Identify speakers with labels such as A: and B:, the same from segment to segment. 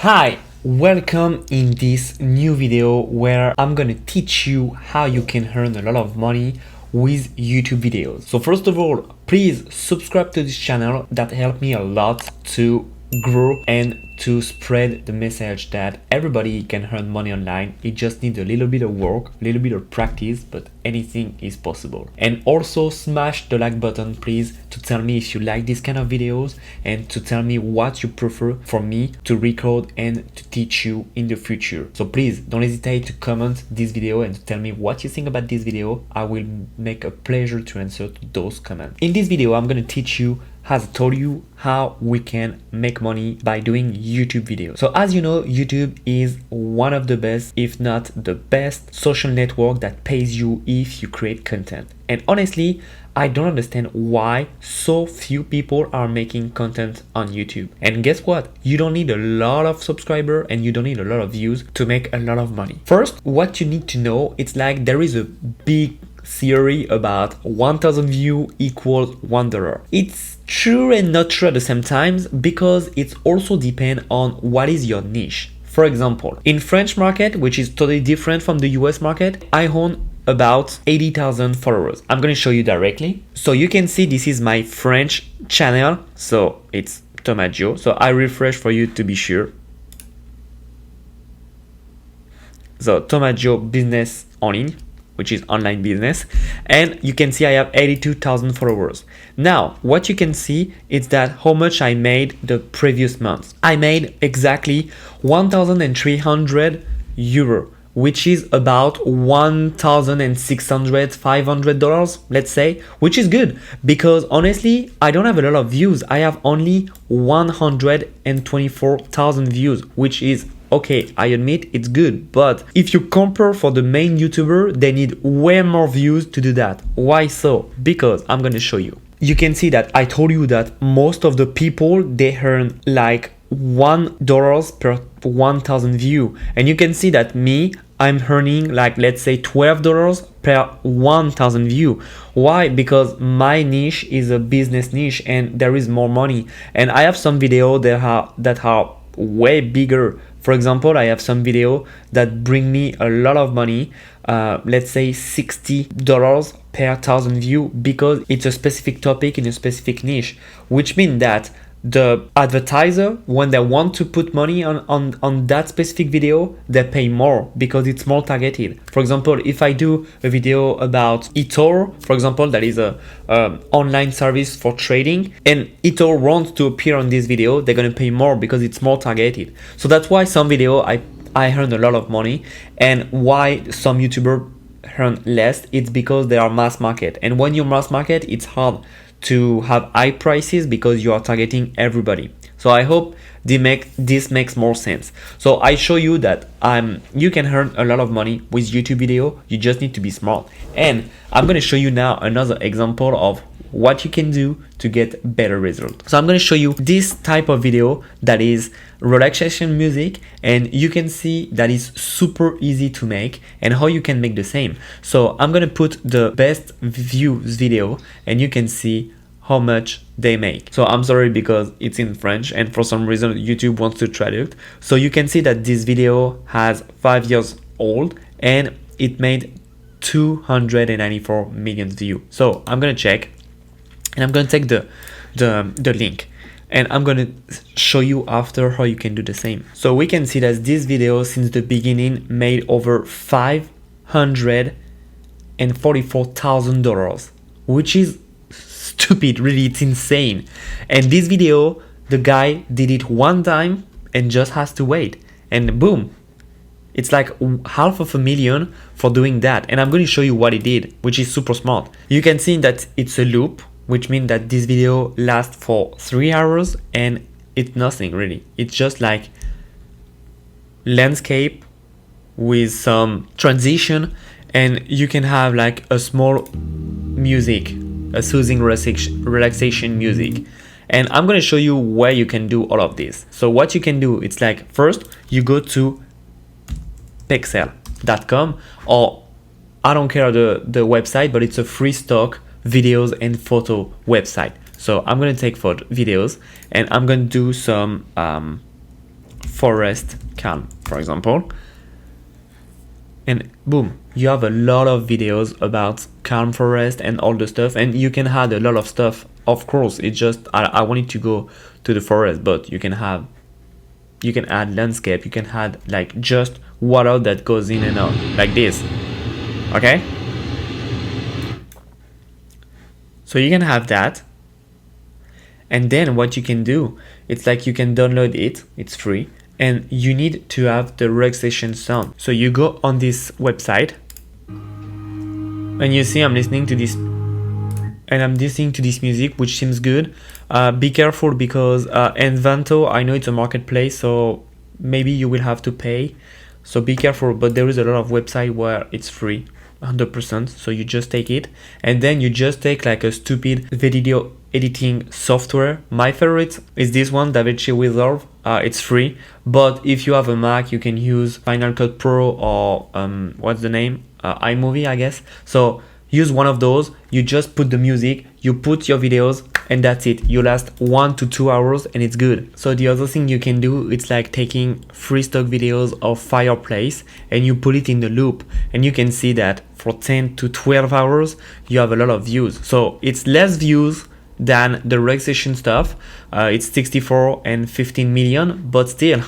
A: Hi, welcome in this new video where I'm gonna teach you how you can earn a lot of money with YouTube videos. So first of all, please subscribe to this channel. That helped me a lot to grow and to spread the message that everybody can earn money online. It just needs a little bit of work, a little bit of practice, but anything is possible. And also smash the like button, please, to tell me if you like this kind of videos and to tell me what you prefer for me to record and to teach you in the future. So please don't hesitate to comment this video and to tell me what you think about this video. I will make a pleasure to answer to those comments. In this video, I'm going to teach you, as I told you, how we can make money by doing YouTube videos. So as you know, YouTube is one of the best, if not the best, social network that pays you if you create content. And honestly, I don't understand why so few people are making content on YouTube. And guess what? You don't need a lot of subscribers and you don't need a lot of views to make a lot of money. First, what you need to know, it's like there is a big theory about 1,000 views equals $1. It's true and not true at the same time because it also depends on what is your niche. For example, in French market, which is totally different from the US market, I own about 80,000 followers. I'm going to show you directly. So you can see this is my French channel. So it's Tomaggio. So I refresh for you to be sure. So Tomaggio business online, which is online business, and you can see I have 82,000 followers. Now, what you can see is that how much I made the previous month. I made exactly 1,300 euro, which is about 1,600, $500, let's say, which is good because honestly, I don't have a lot of views. I have only 124,000 views, which is okay, I admit it's good, but if you compare for the main YouTuber, they need way more views to do that. Why so? Because I'm gonna show you. You can see that I told you that most of the people, they earn like $1 per 1,000 view. And you can see that me, I'm earning like, let's say $12 per 1,000 view. Why? Because my niche is a business niche and there is more money. And I have some videos that are way bigger. For example, I have some video that bring me a lot of money, let's say $60 per 1,000 view, because it's a specific topic in a specific niche, which means that the advertiser, when they want to put money on that specific video, they pay more because it's more targeted. For example, if I do a video about eToro, for example, that is a online service for trading, and eToro wants to appear on this video, they're gonna pay more because it's more targeted. So that's why some video I earn a lot of money, and why some YouTubers earn less. It's because they are mass market, and when you're mass market, it's hard to have high prices because you are targeting everybody. So I hope this makes more sense. So I show you that you can earn a lot of money with YouTube video. You just need to be smart. And I'm going to show you now another example of what you can do to get better results. So I'm going to show you this type of video that is relaxation music, and you can see that is super easy to make and how you can make the same. So I'm going to put the best views video and you can see how much they make. So I'm sorry because it's in French and for some reason YouTube wants to traduce. So you can see that this video has 5 years old and it made 294 million views. So I'm going to check. And I'm going to take the link and I'm going to show you after how you can do the same. So we can see that this video since the beginning made over $544,000, which is stupid, really, it's insane. And this video, the guy did it one time and just has to wait, and boom, it's like $500,000 for doing that. And I'm going to show you what he did, which is super smart. You can see that it's a loop, which means that this video lasts for 3 hours and it's nothing really. It's just like landscape with some transition, and you can have like a small music, a soothing relaxation music. And I'm going to show you where you can do all of this. So what you can do, it's like first you go to pexel.com, or I don't care the website, but it's a free stock videos and photo website. So I'm going to take for videos and I'm going to do some forest calm, for example, and boom, you have a lot of videos about calm forest and all the stuff, and you can add a lot of stuff. Of course, it's just I wanted to go to the forest, but you can add landscape, you can add like just water that goes in and out like this. Okay, so you can have that, and then what you can do, it's like you can download it, it's free, and you need to have the relaxation sound. So you go on this website and you see I'm listening to this, and I'm listening to this music which seems good. Be careful because Envanto, I know it's a marketplace, so maybe you will have to pay, so be careful, but there is a lot of website where it's free 100%, so you just take it, and then you just take like a stupid video editing software. My favorite is this one, DaVinci Resolve. It's free, but if you have a Mac, you can use Final Cut Pro or what's the name, iMovie, I guess. So use one of those. You just put the music, you put your videos, and that's it. You last 1 to 2 hours and it's good. So the other thing you can do, it's like taking free stock videos of Fireplace and you put it in the loop, and you can see that for 10 to 12 hours you have a lot of views. So it's less views than the relaxation stuff. It's 64 and 15 million, but still,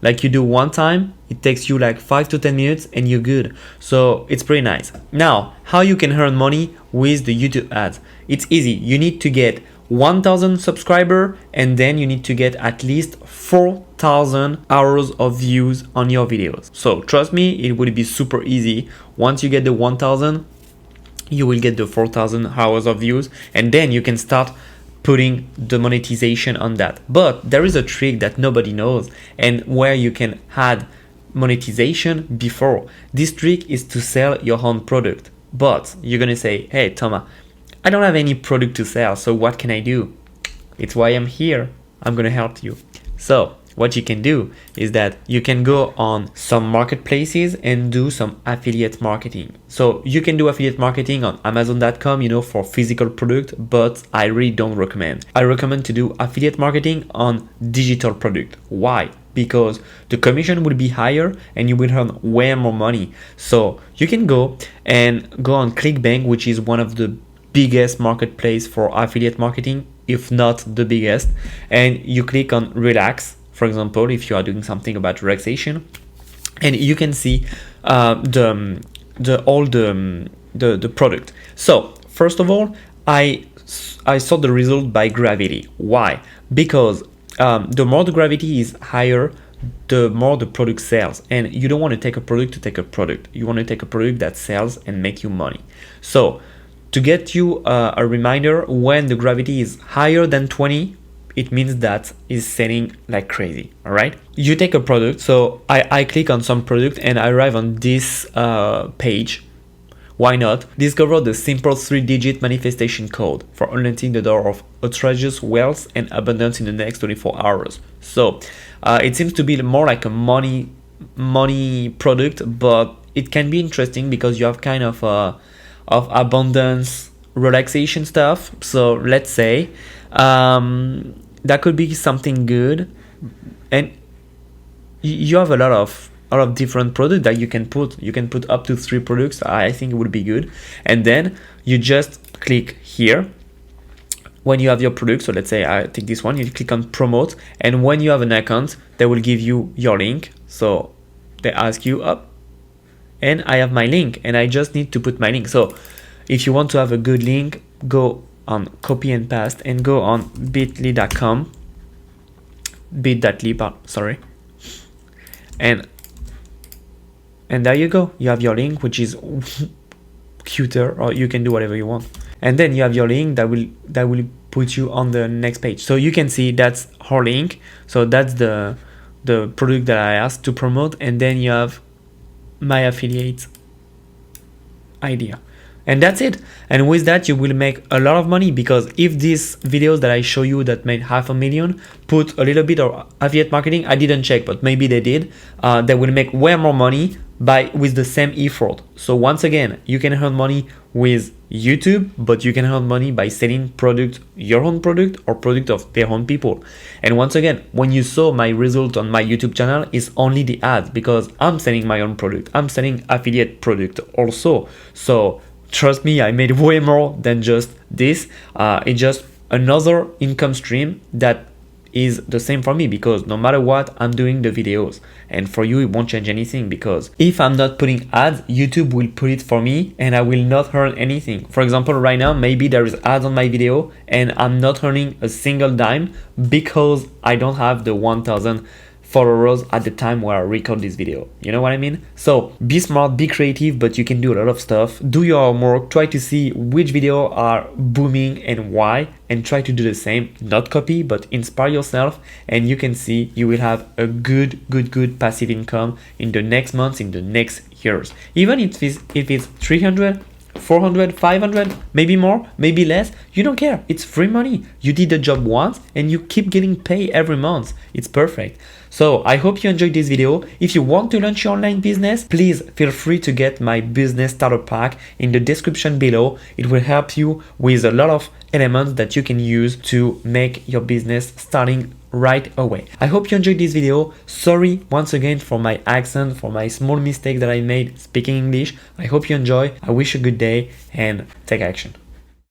A: like you do one time, it takes you like 5 to 10 minutes and you're good. So it's pretty nice. Now, how you can earn money with the YouTube ads? It's easy. You need to get 1,000 subscribers, and then you need to get at least 4,000 hours of views on your videos. So trust me, it will be super easy. Once you get the 1,000, you will get the 4,000 hours of views, and then you can start putting the monetization on that. But there is a trick that nobody knows, and where you can add monetization before. This trick is to sell your own product. But you're gonna say, hey Thomas, I don't have any product to sell, so what can I do? It's why I'm here. I'm gonna help you. So what you can do is that you can go on some marketplaces and do some affiliate marketing. So you can do affiliate marketing on Amazon.com, you know, for physical product, but I really don't recommend. I recommend to do affiliate marketing on digital product. Why? Because the commission will be higher and you will earn way more money. So you can go on ClickBank, which is one of the biggest marketplace for affiliate marketing, if not the biggest, and you click on Relax, for example, if you are doing something about relaxation, and you can see the product. So first of all, I saw the result by gravity. Why? Because the more the gravity is higher, the more the product sells, and you don't want to take a product to take a product. You want to take a product that sells and make you money. So to get you a reminder, when the gravity is higher than 20, it means that is selling like crazy. All right, you take a product. So I click on some product and I arrive on this page. Why not? Discover the simple 3-digit manifestation code for unlocking the door of outrageous wealth and abundance in the next 24 hours. So it seems to be more like a money product, but it can be interesting because you have kind of abundance relaxation stuff. So let's say that could be something good, and you have a lot of different products that you can put. You can put up to 3 products. I think it would be good. And then you just click here when you have your product. So let's say I take this one, you click on promote, and when you have an account, they will give you your link. So they ask you up, and I have my link, and I just need to put my link. So if you want to have a good link, go on copy and paste and go on bit.ly, sorry, and there you go. You have your link, which is cuter, or you can do whatever you want. And then you have your link that will put you on the next page. So you can see that's our link. So that's the product that I asked to promote, and then you have my affiliate idea. And that's it. And with that, you will make a lot of money, because if these videos that I show you that made 500,000 put a little bit of affiliate marketing, I didn't check, but maybe they did, they will make way more money. with the same effort. So once again, you can earn money with YouTube, but you can earn money by selling product, your own product or product of their own people. And once again, when you saw my result on my YouTube channel, is only the ads, because I'm selling my own product. I'm selling affiliate product also. So trust me, I made way more than just this. It's just another income stream that is the same for me, because no matter what, I'm doing the videos, and for you it won't change anything, because if I'm not putting ads, YouTube will put it for me and I will not earn anything. For example, right now maybe there is ads on my video and I'm not earning a single dime because I don't have the 1000 followers at the time where I record this video. You know what I mean? So be smart, be creative, but you can do a lot of stuff. Do your homework, try to see which video are booming and why, and try to do the same. Not copy, but inspire yourself, and you can see you will have a good passive income in the next months, in the next years. Even if it's 300, 400, 500, maybe more, maybe less, you don't care. It's free money. You did the job once and you keep getting paid every month. It's perfect. So I hope you enjoyed this video. If you want to launch your online business, please feel free to get my business starter pack in the description below. It will help you with a lot of elements that you can use to make your business starting right away. I hope you enjoyed this video. Sorry once again for my accent, for my small mistake that I made speaking English. I hope you enjoy. I wish you a good day and take action.